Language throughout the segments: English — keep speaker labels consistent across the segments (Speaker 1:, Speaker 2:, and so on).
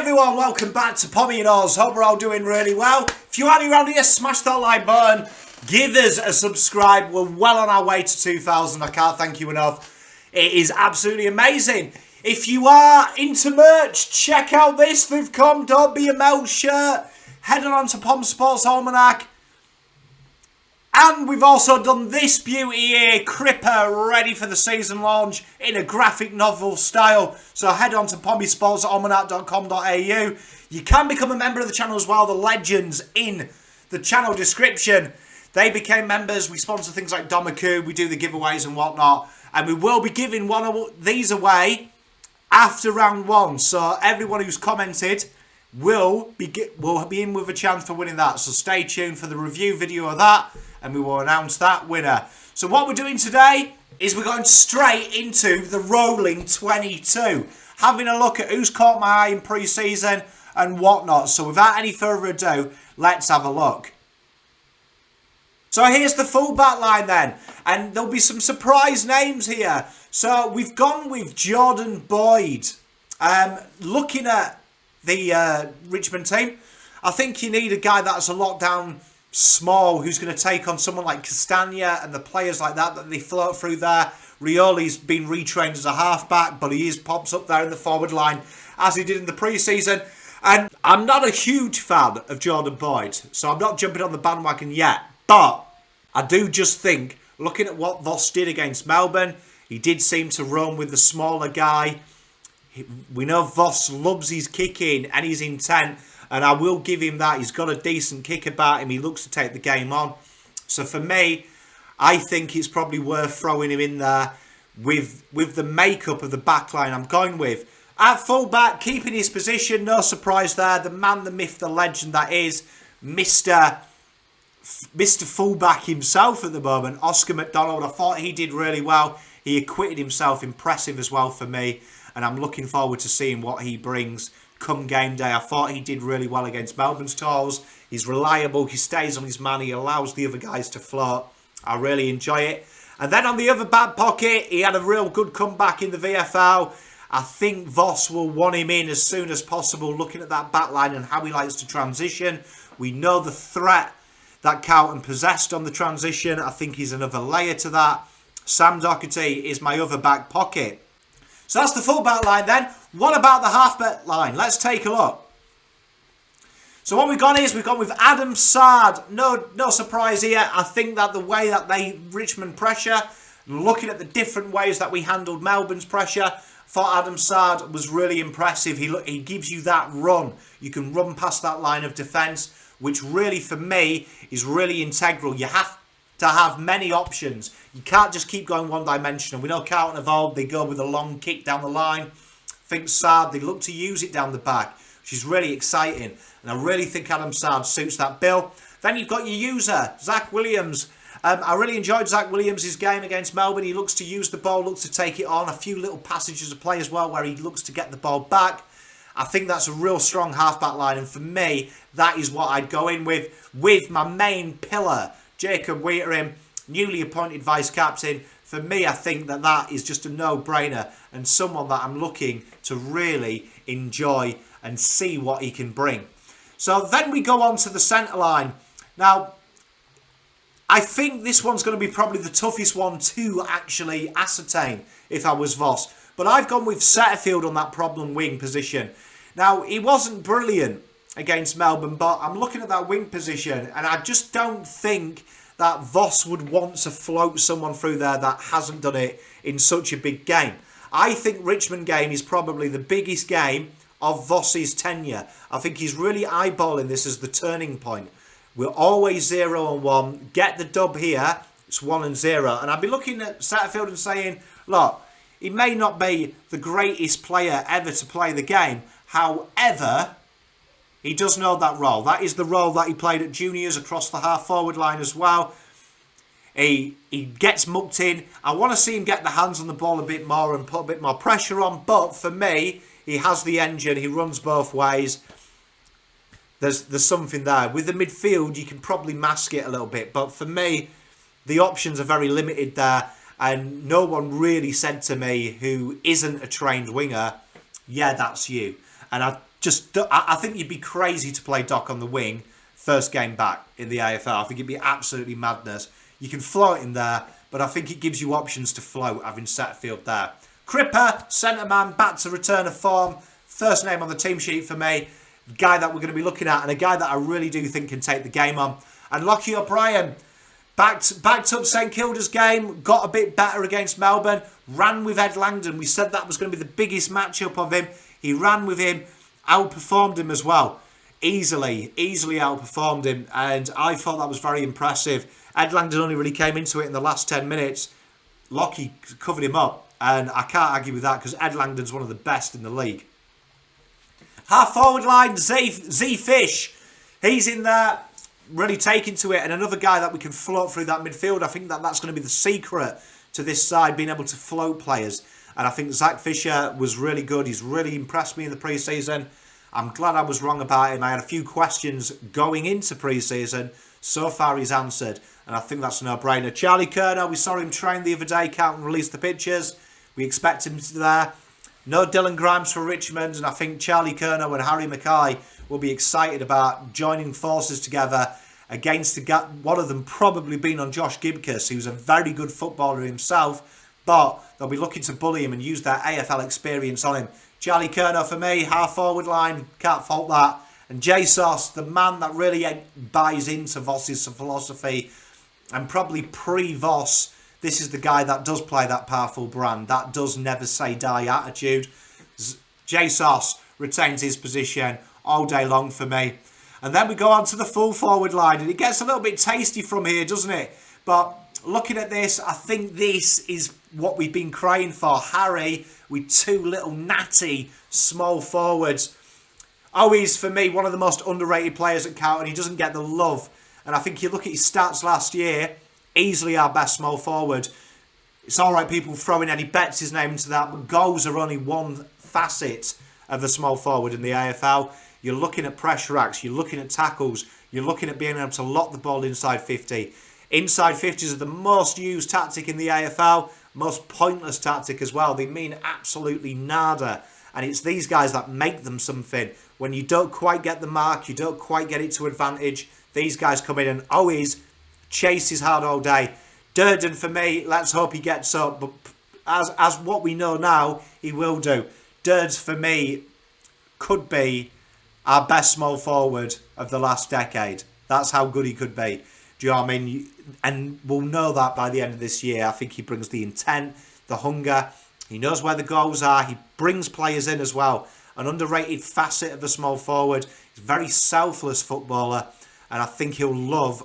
Speaker 1: everyone, welcome back to Pommy and Oz. Hope we're all doing really well. If you are new around here, smash that like button, give us a subscribe. We're well on our way to 2,000. I can't thank you enough. It is absolutely amazing. If you are into merch, check out this. They've come, don't be a Mel shirt. Head on to Pom Sports Almanac. And we've also done this beauty here, CRIPPA, ready for the season launch in a graphic novel style. So head on to pommysportsalmanac.com.au. You can become a member of the channel as well. The legends in the channel description, they became members. We sponsor things like Domaku, we do the giveaways and whatnot. And we will be giving one of these away after round one. So everyone who's commented will be in with a chance for winning that. So stay tuned for the review video of that, and we will announce that winner. So what we're doing today is we're going straight into the rolling 22, having a look at who's caught my eye in pre-season and whatnot. So without any further ado, let's have a look. So here's the full back line then, and there'll be some surprise names here. So we've gone with Jordan Boyd. Looking at the Richmond team, I think you need a guy that's a lockdown small who's going to take on someone like Castagna and the players like that they float through there. Rioli's been retrained as a halfback, but he pops up there in the forward line as he did in the pre-season. And I'm not a huge fan of Jordan Boyd, so I'm not jumping on the bandwagon yet. But I do just think, looking at what Voss did against Melbourne, he did seem to run with the smaller guy. We know Voss loves his kicking and his intent, and I will give him that. He's got a decent kick about him. He looks to take the game on. So for me, I think it's probably worth throwing him in there with the makeup of the back line I'm going with. At fullback, keeping his position, no surprise there. The man, the myth, the legend that is Mr. Fullback himself at the moment, Oscar Mcdonald. I thought he did really well. He acquitted himself, impressive as well for me. And I'm looking forward to seeing what he brings come game day. I thought he did really well against Melbourne's Tolls. He's reliable. He stays on his man. He allows the other guys to float. I really enjoy it. And then on the other back pocket, he had a real good comeback in the VFL. I think Voss will want him in as soon as possible, looking at that back line and how he likes to transition. We know the threat that Carlton possessed on the transition. I think he's another layer to that. Sam Doherty is my other back pocket. So that's the full back line then. What about the half back line? Let's take a look. So what we've gone with Adam Sard. No surprise here. I think that the way that Richmond pressure, looking at the different ways that we handled Melbourne's pressure, thought Adam Sard was really impressive. He gives you that run. You can run past that line of defence, which really for me is really integral. You have to have many options. You can't just keep going one-dimensional. We know Carlton of old, they go with a long kick down the line. I think Sard, they look to use it down the back, which is really exciting. And I really think Adam Sard suits that bill. Then you've got your user, Zach Williams. I really enjoyed Zach Williams' game against Melbourne. He looks to use the ball, looks to take it on. A few little passages of play as well where he looks to get the ball back. I think that's a real strong half-back line. And for me, that is what I'd go in with my main pillar, Jacob Whittaker, newly appointed vice-captain. For me, I think that is just a no-brainer and someone that I'm looking to really enjoy and see what he can bring. So then we go on to the centre line. Now, I think this one's going to be probably the toughest one to actually ascertain if I was Voss. But I've gone with Setterfield on that problem wing position. Now, he wasn't brilliant against Melbourne, but I'm looking at that wing position and I just don't think that Voss would want to float someone through there that hasn't done it in such a big game. I think Richmond game is probably the biggest game of Voss's tenure. I think he's really eyeballing this as the turning point. We're always 0-1. Get the dub here, it's 1-0. And I'd be looking at Setterfield and saying, look, he may not be the greatest player ever to play the game. However, he does know that role. That is the role that he played at juniors across the half-forward line as well. He gets mucked in. I want to see him get the hands on the ball a bit more and put a bit more pressure on. But for me, he has the engine. He runs both ways. There's something there. With the midfield, you can probably mask it a little bit. But for me, the options are very limited there. And no one really said to me who isn't a trained winger, yeah, that's you. And I think you'd be crazy to play Doc on the wing first game back in the AFL. I think it'd be absolutely madness. You can float him there, but I think it gives you options to float having Setterfield there. CRIPPA, centre man, back to return of form. First name on the team sheet for me. The guy that we're going to be looking at, and a guy that I really do think can take the game on. And Lockie O'Brien, backed up St Kilda's game, got a bit better against Melbourne, ran with Ed Langdon. We said that was going to be the biggest matchup of him. He ran with him, outperformed him as well. Easily outperformed him, and I thought that was very impressive. Ed Langdon only really came into it in the last 10 minutes. Lockie covered him up, and I can't argue with that because Ed Langdon's one of the best in the league. Half forward line, Z Fish. He's in there, really taking to it, and another guy that we can float through that midfield. I think that's going to be the secret to this side, being able to float players. And I think Zach Fisher was really good. He's really impressed me in the pre-season. I'm glad I was wrong about him. I had a few questions going into pre-season. So far he's answered, and I think that's a no-brainer. Charlie Curnow, we saw him train the other day. Carlton released the pictures. We expect him to be there. No Dylan Grimes for Richmond, and I think Charlie Curnow and Harry Mackay will be excited about joining forces together against one of them probably being on Josh Gibcus, who's a very good footballer himself, but they'll be looking to bully him and use their AFL experience on him. Charlie Curnow for me, half forward line, can't fault that. And Jesus, the man that really buys into Voss's philosophy, and probably pre-Voss, this is the guy that does play that powerful brand, that does never say die attitude. Jesus retains his position all day long for me. And then we go on to the full forward line, and it gets a little bit tasty from here, doesn't it? But looking at this, I think this is what we've been crying for. Harry with two little natty small forwards. Owens, for me, one of the most underrated players at Carlton. He doesn't get the love. And I think you look at his stats last year, easily our best small forward. It's all right, people throwing any bets his name into that, but goals are only one facet of the small forward in the AFL. You're looking at pressure acts, you're looking at tackles, you're looking at being able to lock the ball inside 50. Inside 50s are the most used tactic in the AFL, most pointless tactic as well. They mean absolutely nada. And it's these guys that make them something. When you don't quite get the mark, you don't quite get it to advantage, these guys come in and always chases hard all day. Durden for me, let's hope he gets up. But as what we know now, he will do. Durds for me could be our best small forward of the last decade. That's how good he could be. Do you know what I mean? And we'll know that by the end of this year. I think he brings the intent, the hunger. He knows where the goals are. He brings players in as well. An underrated facet of the small forward. He's a very selfless footballer. And I think he'll love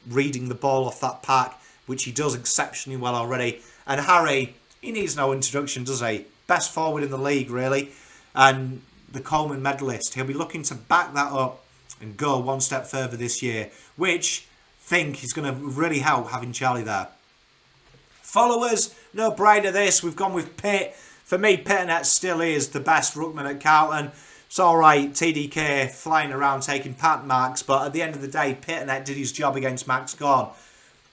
Speaker 1: reading the ball off that pack, which he does exceptionally well already. And Harry, he needs no introduction, does he? Best forward in the league, really. And the Coleman medalist. He'll be looking to back that up and go one step further this year, which I think is going to really help having Charlie there. Followers, no brainer this. We've gone with Pitt. For me, PeterV still is the best ruckman at Carlton. It's all right, TDK flying around taking pat marks, but at the end of the day, PeterV did his job against Max Gawn.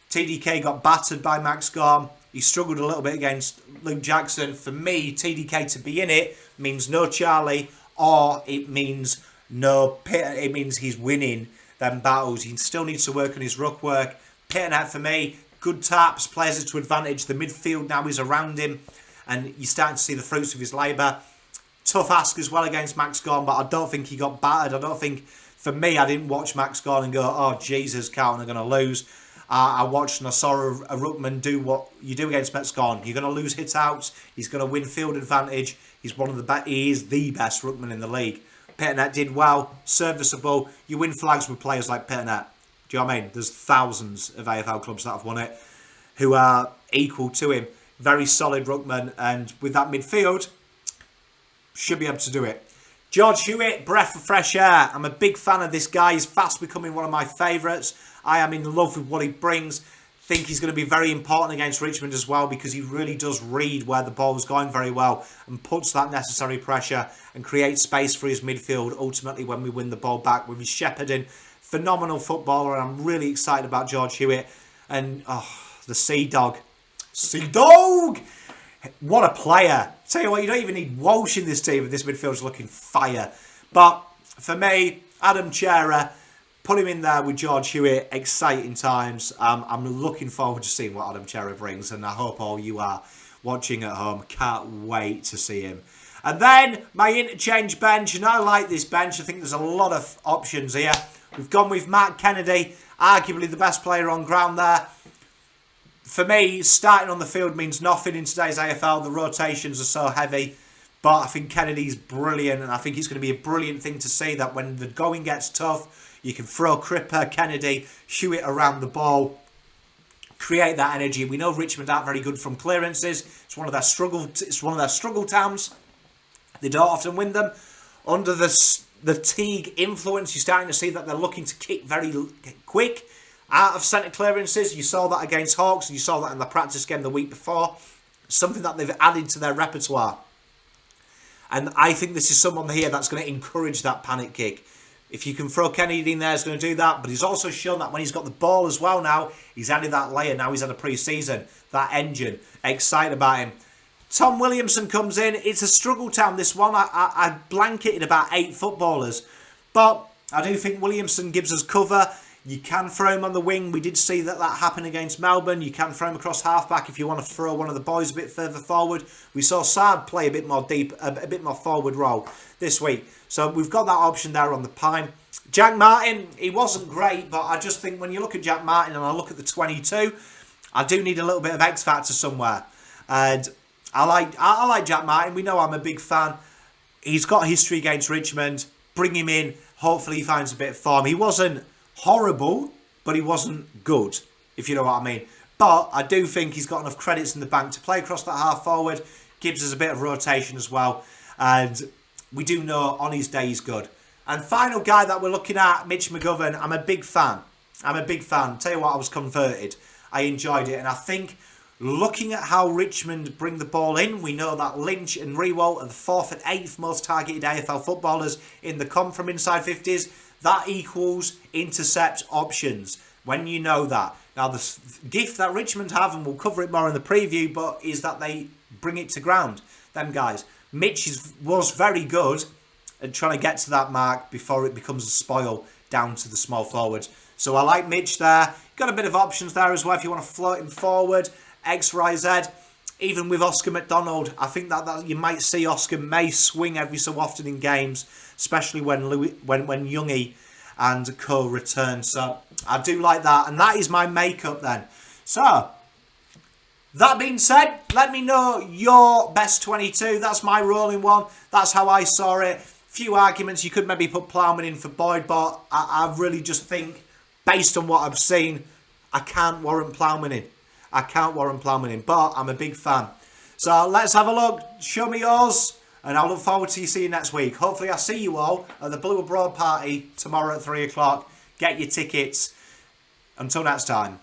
Speaker 1: TDK got battered by Max Gawn. He struggled a little bit against Luke Jackson. For me, TDK to be in it means no Charlie, or it means no Peter. It means he's winning them battles. He still needs to work on his ruck work. PeterV for me, good taps, plays it to advantage. The midfield now is around him, and you're starting to see the fruits of his labour. Tough ask as well against Max Gawn, but I don't think he got battered. I don't think, for me, I didn't watch Max Gawn and go, oh, Jesus, Carlton are going to lose. I watched and I saw a ruckman do what you do against Max Gawn. You're going to lose hit-outs. He's going to win field advantage. He's one of the best. He is the best ruckman in the league. PeterV did well, serviceable. You win flags with players like PeterV. Do you know what I mean? There's thousands of AFL clubs that have won it who are equal to him. Very solid ruckman, and with that midfield, should be able to do it. George Hewitt, breath of fresh air. I'm a big fan of this guy. He's fast becoming one of my favourites. I am in love with what he brings. Think he's going to be very important against Richmond as well, because he really does read where the ball is going very well and puts that necessary pressure and creates space for his midfield ultimately when we win the ball back with his shepherding. Phenomenal footballer, and I'm really excited about George Hewitt. And the Sea Dog. Sea Dog! What a player. Tell you what, you don't even need Walsh in this team if this midfield's looking fire. But for me, MIDFIELD, put him in there with George Hewitt, exciting times. I'm looking forward to seeing what MIDFIELD brings, and I hope all you are watching at home. Can't wait to see him. And then my interchange bench, and I like this bench. I think there's a lot of options here. We've gone with Matt Kennedy, arguably the best player on ground there. For me, starting on the field means nothing in today's AFL. The rotations are so heavy. But I think Kennedy's brilliant, and I think it's going to be a brilliant thing to see that when the going gets tough, you can throw CRIPPA, Kennedy, Hewitt around the ball, create that energy. We know Richmond aren't very good from clearances. It's one of their struggle towns. They don't often win them. Under the Teague influence, you're starting to see that they're looking to kick very quick out of centre clearances. You saw that against Hawks, and you saw that in the practice game the week before. Something that they've added to their repertoire. And I think this is someone here that's going to encourage that panic kick. If you can throw Kennedy in there, he's going to do that. But he's also shown that when he's got the ball as well now, he's added that layer. Now he's had a pre-season. That engine. Excited about him. Tom Williamson comes in. It's a struggle town, this one. I blanketed about 8 footballers. But I do think Williamson gives us cover. You can throw him on the wing. We did see that happen against Melbourne. You can throw him across halfback if you want to throw one of the boys a bit further forward. We saw Saad play a bit more deep, a bit more forward role this week. So we've got that option there on the pine. Jack Martin, he wasn't great, but I just think when you look at Jack Martin and I look at the 22, I do need a little bit of X factor somewhere. And I like Jack Martin. We know I'm a big fan. He's got history against Richmond. Bring him in. Hopefully he finds a bit of form. He wasn't horrible, but he wasn't good, if you know what I mean. But I do think he's got enough credits in the bank to play across that half forward. Gives us a bit of rotation as well. And we do know on his day he's good. And final guy that we're looking at, Mitch McGovern. I'm a big fan. Tell you what, I was converted. I enjoyed it. And I think looking at how Richmond bring the ball in, we know that Lynch and Riewoldt are the 4th and 8th most targeted AFL footballers in the comp from inside 50s. That equals intercept options when you know that. Now, the gift that Richmond have, and we'll cover it more in the preview, but is that they bring it to ground. Them guys. Mitch was very good at trying to get to that mark before it becomes a spoil down to the small forwards. So I like Mitch there. Got a bit of options there as well if you want to float him forward. X, Y, Z. Even with Oscar Mcdonald, I think that you might see Oscar may swing every so often in games, especially when Youngie and co return. So I do like that, and that is my makeup then. So that being said, let me know your best 22. That's my rolling one. That's how I saw it. Few arguments. You could maybe put Plowman in for Boyd, but I really just think, based on what I've seen, I can't warrant Plowman in. But I'm a big fan. So let's have a look. Show me yours, and I'll look forward to seeing you next week. Hopefully I see you all at the Blue Abroad party tomorrow at 3 o'clock. Get your tickets. Until next time.